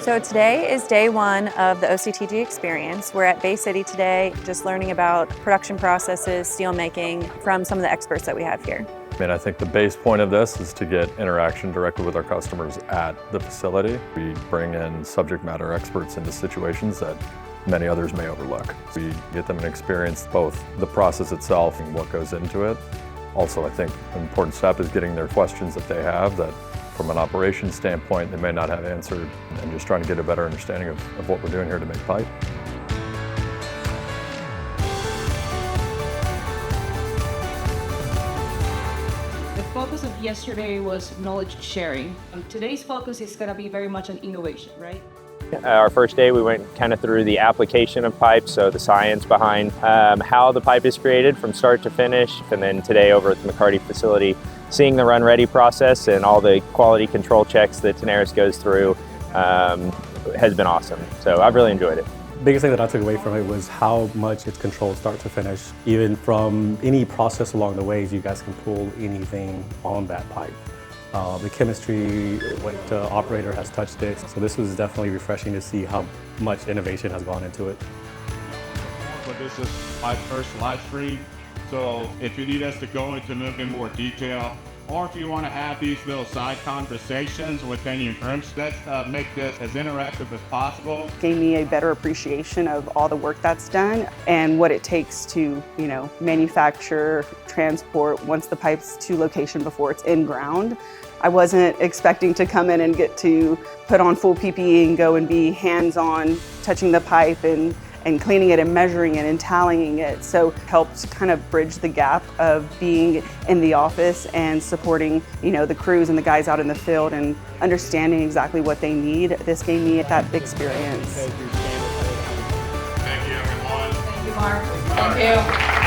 So today is day one of the OCTG Experience. We're at Bay City today, just learning about production processes, steel making from some of the experts that we have here. I think the base point of this is to get interaction directly with our customers at the facility. We bring in subject matter experts into situations that many others may overlook. We get them an experience both the process itself and what goes into it. Also, I think an important step is getting their questions that they have that from an operations standpoint they may not have answered, and just trying to get a better understanding of what we're doing here to make pipe. The focus of yesterday was knowledge sharing. Today's focus is going to be very much on innovation, right? Our first day we went kind of through the application of pipe, so the science behind how the pipe is created from start to finish, and then today over at the McCarty facility, seeing the run ready process and all the quality control checks that Tenaris goes through has been awesome. So I've really enjoyed it. The biggest thing that I took away from it was how much it's controlled start to finish. Even from any process along the way, you guys can pull anything on that pipe. The chemistry, what the operator has touched it. So this was definitely refreshing to see how much innovation has gone into it. But this is my first live stream, so if you need us to go into a little bit more detail, or if you want to have these little side conversations within your groups, let's make this as interactive as possible. Gave me a better appreciation of all the work that's done and what it takes to, manufacture, transport once the pipe's to location before it's in ground. I wasn't expecting to come in and get to put on full PPE and go and be hands-on touching the pipe and cleaning it and measuring it and tallying it. So helped kind of bridge the gap of being in the office and supporting, the crews and the guys out in the field and understanding exactly what they need. This gave me that experience. Thank you, everyone. Thank you, Mark. Thank you.